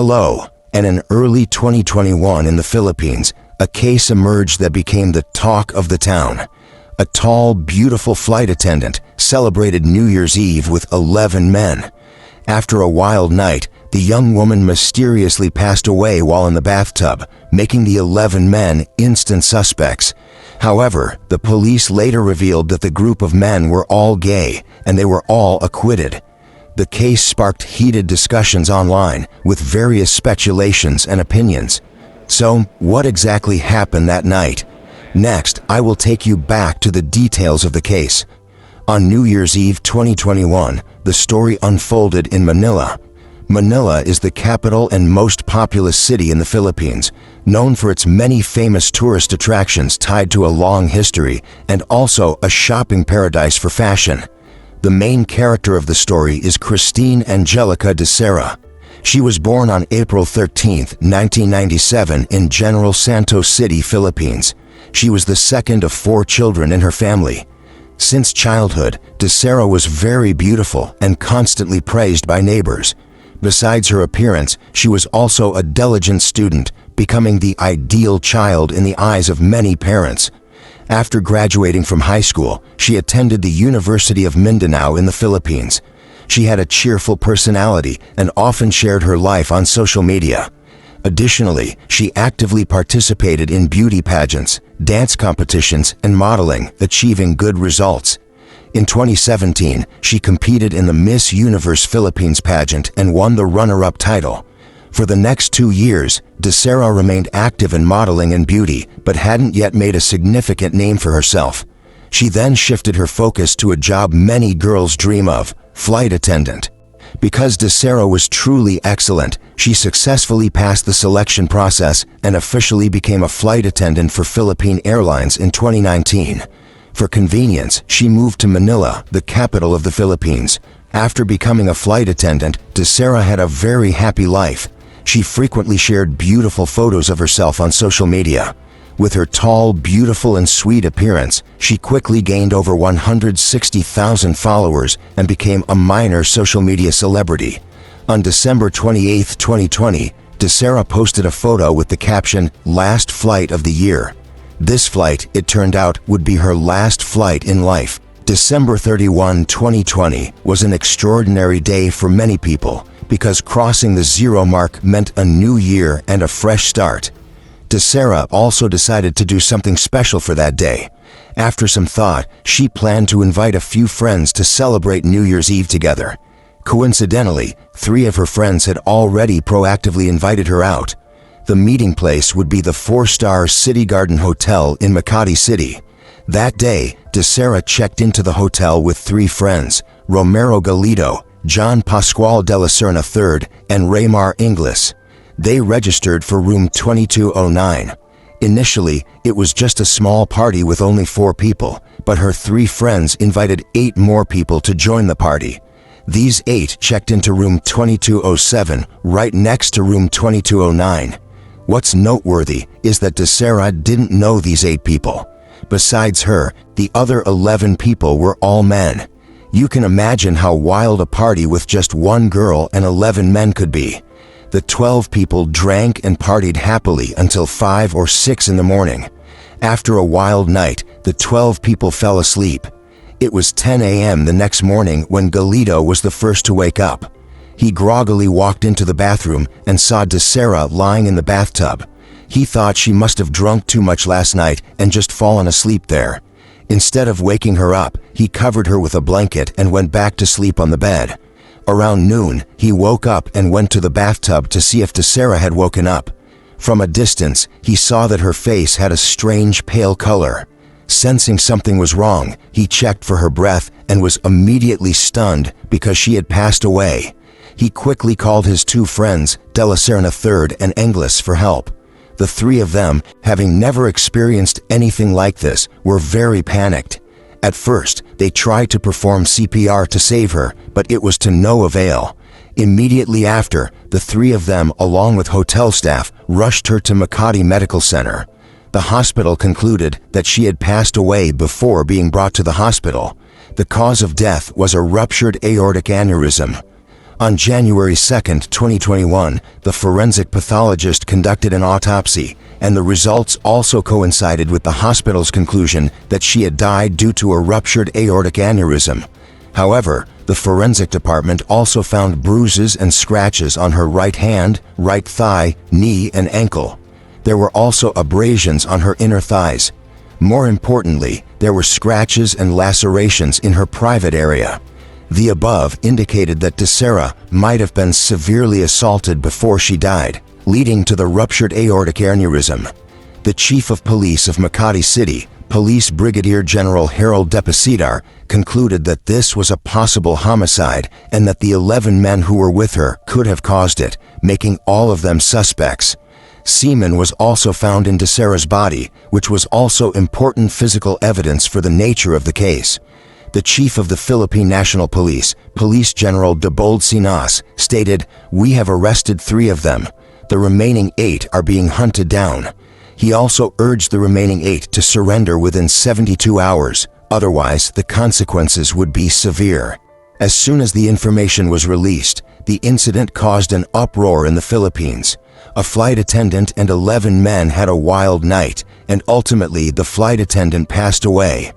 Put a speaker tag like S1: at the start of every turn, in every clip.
S1: Hello, and in early 2021 in the Philippines, a case emerged that became the talk of the town. A tall, beautiful flight attendant celebrated New Year's Eve with 11 men. After a wild night, the young woman mysteriously passed away while in the bathtub, making the 11 men instant suspects. However, the police later revealed that the group of men were all gay, and they were all acquitted. The case sparked heated discussions online, with various speculations and opinions. So, what exactly happened that night? Next, I will take you back to the details of the case. On New Year's Eve 2021, the story unfolded in Manila. Manila is the capital and most populous city in the Philippines, known for its many famous tourist attractions tied to a long history and also a shopping paradise for fashion. The main character of the story is Christine Dacera. She was born on April 13, 1997 in General Santos City, Philippines. She was the second of 4 children in her family. Since childhood, Dacera was very beautiful and constantly praised by neighbors. Besides her appearance, she was also a diligent student, becoming the ideal child in the eyes of many parents. After graduating from high school, she attended the University of Mindanao in the Philippines. She had a cheerful personality and often shared her life on social media. Additionally, she actively participated in beauty pageants, dance competitions, and modeling, achieving good results. In 2017, she competed in the Miss Universe Philippines pageant and won the runner-up title. For the next 2 years, Dacera remained active in modeling and beauty, but hadn't yet made a significant name for herself. She then shifted her focus to a job many girls dream of, flight attendant. Because Dacera was truly excellent, she successfully passed the selection process and officially became a flight attendant for Philippine Airlines in 2019. For convenience, she moved to Manila, the capital of the Philippines. After becoming a flight attendant, Dacera had a very happy life. She frequently shared beautiful photos of herself on social media. With her tall, beautiful, and sweet appearance, she quickly gained over 160,000 followers and became a minor social media celebrity. On December 28, 2020, Dacera posted a photo with the caption, "Last flight of the year." This flight, it turned out, would be her last flight in life. December 31, 2020 was an extraordinary day for many people because crossing the 0 mark meant a new year and a fresh start. Dacera also decided to do something special for that day. After some thought, she planned to invite a few friends to celebrate New Year's Eve together. Coincidentally, 3 of her friends had already proactively invited her out. The meeting place would be the 4-star City Garden Hotel in Makati City. That day, Dacera checked into the hotel with 3 friends, Romero Galido, John Pascual de la Serna III, and Raymar Ingles. They registered for room 2209. Initially, it was just a small party with only 4 people, but her 3 friends invited 8 more people to join the party. These 8 checked into room 2207, right next to room 2209. What's noteworthy is that Dacera didn't know these 8 people. Besides her, the other 11 people were all men. You can imagine how wild a party with just 1 girl and 11 men could be. The 12 people drank and partied happily until 5 or 6 in the morning. After a wild night, the 12 people fell asleep. It was 10 a.m. the next morning when Galido was the first to wake up. He groggily walked into the bathroom and saw Dacera lying in the bathtub. He thought she must have drunk too much last night and just fallen asleep there. Instead of waking her up, he covered her with a blanket and went back to sleep on the bed. Around noon, he woke up and went to the bathtub to see if Dacera had woken up. From a distance, he saw that her face had a strange pale color. Sensing something was wrong, he checked for her breath and was immediately stunned because she had passed away. He quickly called his 2 friends, de la Serna III and Ingles, for help. The 3 of them, having never experienced anything like this, were very panicked. At first, they tried to perform CPR to save her, but it was to no avail. Immediately after, the 3 of them, along with hotel staff, rushed her to Makati Medical Center. The hospital concluded that she had passed away before being brought to the hospital. The cause of death was a ruptured aortic aneurysm. On January 2, 2021, the forensic pathologist conducted an autopsy, and the results also coincided with the hospital's conclusion that she had died due to a ruptured aortic aneurysm. However, the forensic department also found bruises and scratches on her right hand, right thigh, knee, and ankle. There were also abrasions on her inner thighs. More importantly, there were scratches and lacerations in her private area. The above indicated that Dacera might have been severely assaulted before she died, leading to the ruptured aortic aneurysm. The Chief of Police of Makati City, Police Brigadier General Harold de4d, concluded that this was a possible homicide and that the 11 men who were with her could have caused it, making all of them suspects. Semen was also found in Dacera's body, which was also important physical evidence for the nature of the case. The chief of the Philippine National Police, Police General de4d, stated, "We have arrested 3 of them. The remaining 8 are being hunted down." He also urged the remaining 8 to surrender within 72 hours, otherwise the consequences would be severe. As soon as the information was released, the incident caused an uproar in the Philippines. A flight attendant and 11 men had a wild night, and ultimately the flight attendant passed away.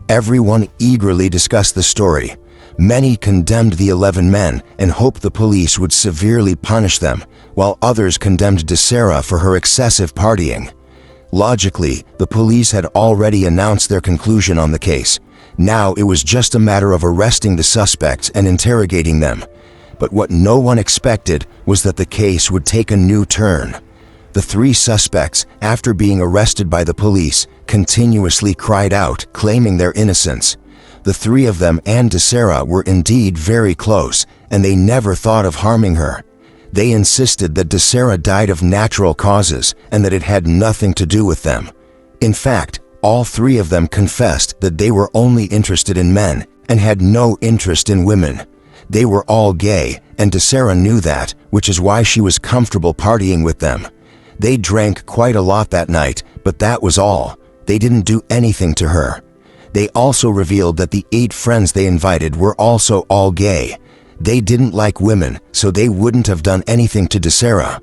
S1: Everyone eagerly discussed the story. Many condemned the 11 men and hoped the police would severely punish them, while others condemned Dacera for her excessive partying. Logically, the police had already announced their conclusion on the case. Now it was just a matter of arresting the suspects and interrogating them. But what no one expected was that the case would take a new turn. The 3 suspects, after being arrested by the police, continuously cried out, claiming their innocence. The 3 of them and Dacera were indeed very close, and they never thought of harming her. They insisted that Dacera died of natural causes and that it had nothing to do with them. In fact, all 3 of them confessed that they were only interested in men and had no interest in women. They were all gay, and Dacera knew that, which is why she was comfortable partying with them. They drank quite a lot that night, but that was all. They didn't do anything to her. They also revealed that the 8 friends they invited were also all gay. They didn't like women, so they wouldn't have done anything to Dacera.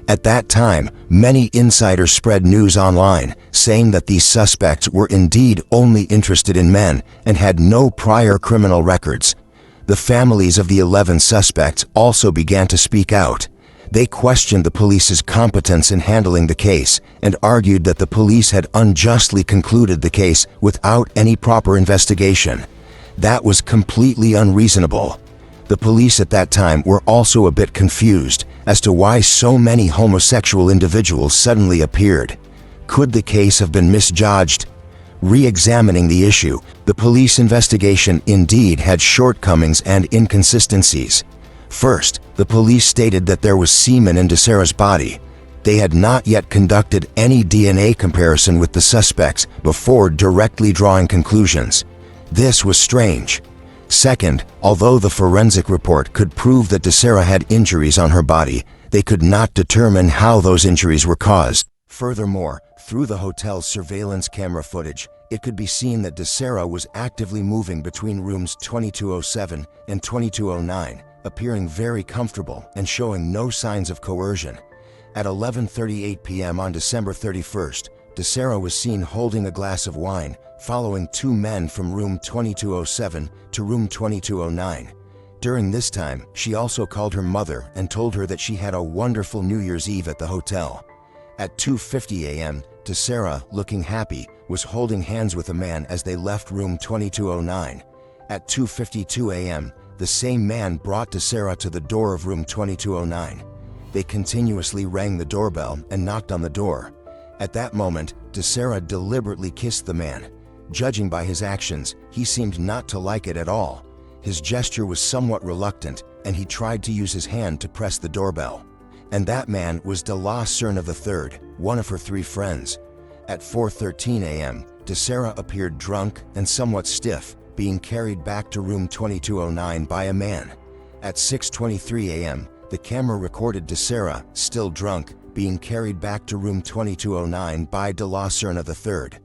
S1: At that time, many insiders spread news online, saying that these suspects were indeed only interested in men and had no prior criminal records. The families of the 11 suspects also began to speak out. They questioned the police's competence in handling the case and argued that the police had unjustly concluded the case without any proper investigation. That was completely unreasonable. The police at that time were also a bit confused as to why so many homosexual individuals suddenly appeared. Could the case have been misjudged? Re-examining the issue, the police investigation indeed had shortcomings and inconsistencies. First, the police stated that there was semen in Dacera's body. They had not yet conducted any DNA comparison with the suspects before directly drawing conclusions. This was strange. Second, although the forensic report could prove that Dacera had injuries on her body, they could not determine how those injuries were caused. Furthermore, through the hotel's surveillance camera footage, it could be seen that Dacera was actively moving between rooms 2207 and 2209, appearing very comfortable and showing no signs of coercion. At 11:38 p.m. on December 31st, Dacera was seen holding a glass of wine, following 2 men from room 2207 to room 2209. During this time, she also called her mother and told her that she had a wonderful New Year's Eve at the hotel. At 2:50 a.m., Dacera, looking happy, was holding hands with a man as they left room 2209. At 2:52 a.m., the same man brought Dacera to the door of room 2209. They continuously rang the doorbell and knocked on the door. At that moment, Dacera deliberately kissed the man. Judging by his actions, he seemed not to like it at all. His gesture was somewhat reluctant, and he tried to use his hand to press the doorbell. And that man was de4th, the third, one of her 3 friends. At 4:13 a.m., Dacera appeared drunk and somewhat stiff, being carried back to room 2209 by a man. At 6:23 a.m., the camera recorded Dacera, still drunk, being carried back to room 2209 by de4th, the third.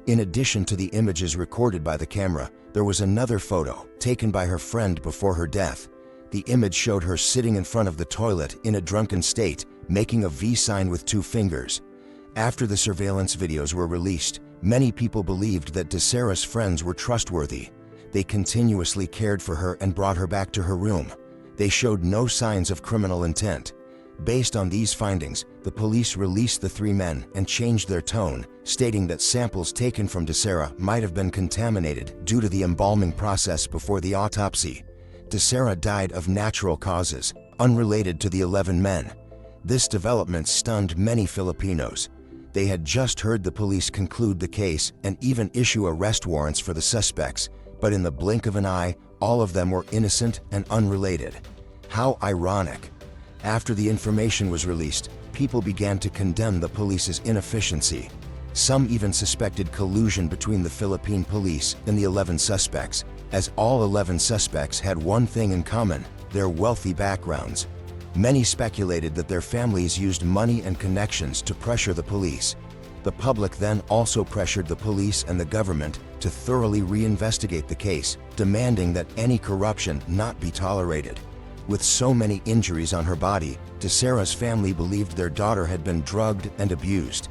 S1: In addition to the images recorded by the camera, there was another photo taken by her friend before her death. The image showed her sitting in front of the toilet in a drunken state, making a V sign with 2 fingers. After the surveillance videos were released, many people believed that Dacera's friends were trustworthy. They continuously cared for her and brought her back to her room. They showed no signs of criminal intent. Based on these findings, the police released the 3 men and changed their tone, stating that samples taken from Dacera might have been contaminated due to the embalming process before the autopsy. Dacera died of natural causes, unrelated to the 11 men. This development stunned many Filipinos. They had just heard the police conclude the case and even issue arrest warrants for the suspects, but in the blink of an eye, all of them were innocent and unrelated. How ironic! After the information was released, people began to condemn the police's inefficiency. Some even suspected collusion between the Philippine police and the 11 suspects, as all 11 suspects had one thing in common: their wealthy backgrounds. Many speculated that their families used money and connections to pressure the police. The public then also pressured the police and the government to thoroughly reinvestigate the case, demanding that any corruption not be tolerated. With so many injuries on her body, Dacera's family believed their daughter had been drugged and abused.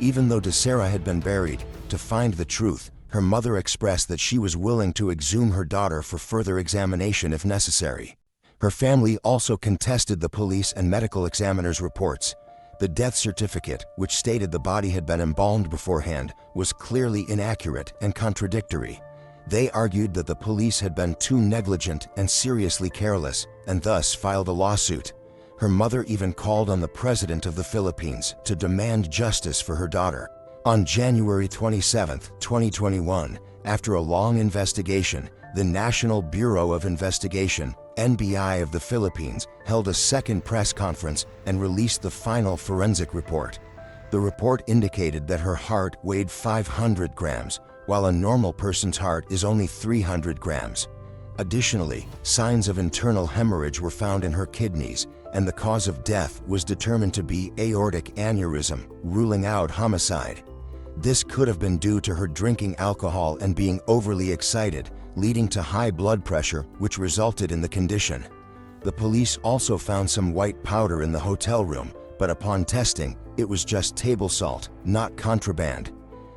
S1: Even though Dacera had been buried, to find the truth, her mother expressed that she was willing to exhume her daughter for further examination if necessary. Her family also contested the police and medical examiner's reports. The death certificate, which stated the body had been embalmed beforehand, was clearly inaccurate and contradictory. They argued that the police had been too negligent and seriously careless, and thus filed a lawsuit. Her mother even called on the President of the Philippines to demand justice for her daughter. On January 27, 2021, after a long investigation, the National Bureau of Investigation, NBI of the Philippines, held a second press conference and released the final forensic report. The report indicated that her heart weighed 500 grams, while a normal person's heart is only 300 grams. Additionally, signs of internal hemorrhage were found in her kidneys, and the cause of death was determined to be aortic aneurysm, ruling out homicide. This could have been due to her drinking alcohol and being overly excited, leading to high blood pressure, which resulted in the condition. The police also found some white powder in the hotel room, but upon testing, it was just table salt, not contraband.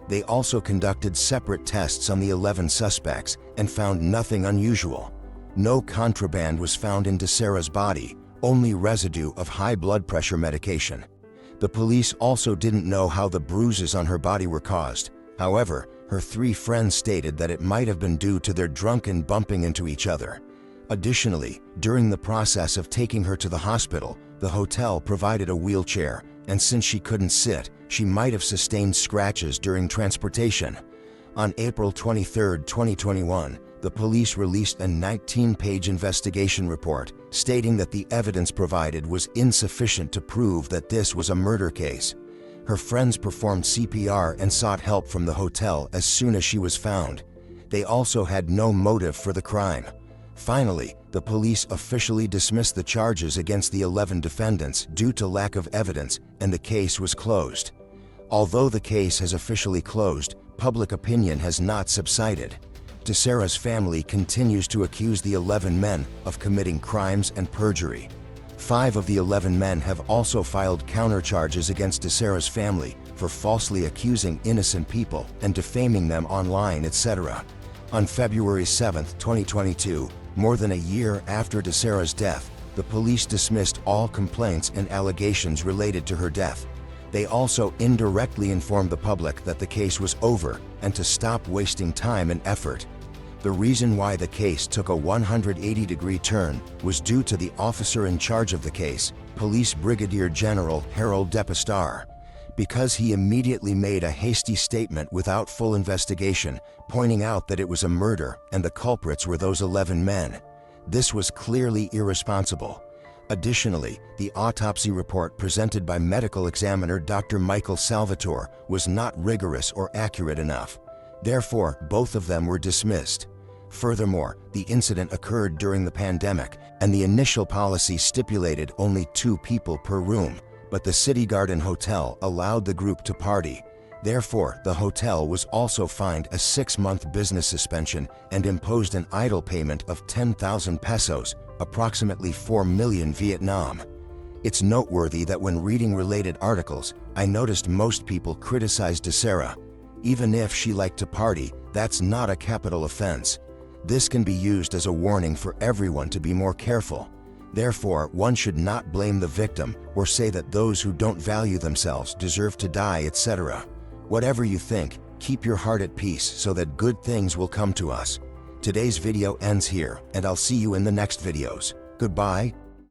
S1: They also conducted separate tests on the 11 suspects and found nothing unusual. No contraband was found in Dacera's body, only residue of high blood pressure medication. The police also didn't know how the bruises on her body were caused. However, her 3 friends stated that it might have been due to their drunken bumping into each other. Additionally, during the process of taking her to the hospital, the hotel provided a wheelchair, and since she couldn't sit, she might have sustained scratches during transportation. On April 23, 2021, the police released a 19-page investigation report stating that the evidence provided was insufficient to prove that this was a murder case. Her friends performed CPR and sought help from the hotel as soon as she was found. They also had no motive for the crime. Finally, the police officially dismissed the charges against the 11 defendants due to lack of evidence, and the case was closed. Although the case has officially closed, public opinion has not subsided. Dacera's family continues to accuse the 11 men of committing crimes and perjury. 5 of the 11 men have also filed countercharges against Dacera's family for falsely accusing innocent people and defaming them online, etc. On February 7, 2022, more than a year after Dacera's death, the police dismissed all complaints and allegations related to her death. They also indirectly informed the public that the case was over and to stop wasting time and effort. The reason why the case took a 180-degree turn was due to the officer in charge of the case, Police Brigadier General Harold Depistar, because he immediately made a hasty statement without full investigation, pointing out that it was a murder and the culprits were those 11 men. This was clearly irresponsible. Additionally, the autopsy report presented by medical examiner Dr. Michael Salvatore was not rigorous or accurate enough. Therefore, both of them were dismissed. Furthermore, the incident occurred during the pandemic, and the initial policy stipulated only 2 people per room, but the City Garden Hotel allowed the group to party. Therefore, the hotel was also fined a 6-month business suspension and imposed an idle payment of 10,000 pesos, approximately 4 million Vietnam. It's noteworthy that when reading related articles, I noticed most people criticize Dacera. Even if she liked to party, that's not a capital offense. This can be used as a warning for everyone to be more careful. Therefore, one should not blame the victim or say that those who don't value themselves deserve to die, etc. Whatever you think, keep your heart at peace so that good things will come to us. Today's video ends here, and I'll see you in the next videos. Goodbye.